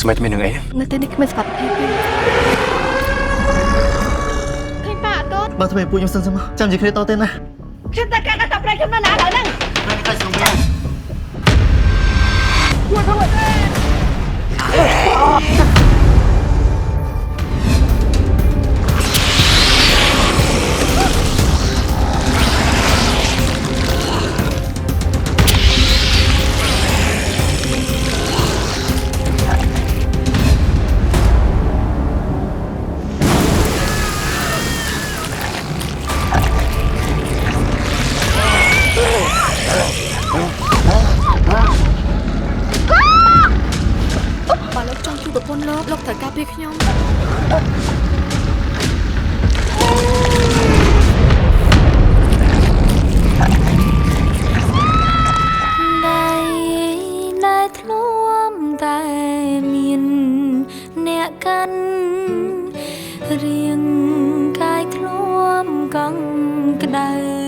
ស្មែតែមាននឹងអីនៅទីនេះគ្មានសុខភាពទេឃើញប៉ាអត់កូនបើធ្វើឲ្យពួកខ្ញុំសិនមកចាំនិយាយគ្នាតទៅណាខ្ញុំតែកាត់តែប្រែខ្ញុំនៅណាដល់ហ្នឹងតែកាច់ស្រុំវិញជួយផងបើលោកចង់ជួបប្រពន្ធលោកត្រូវការពារខ្ញុំได้ធ្លាប់តែមានអ្នកកាន់រៀងកាយធ្លាប់កង់ក្ដៅ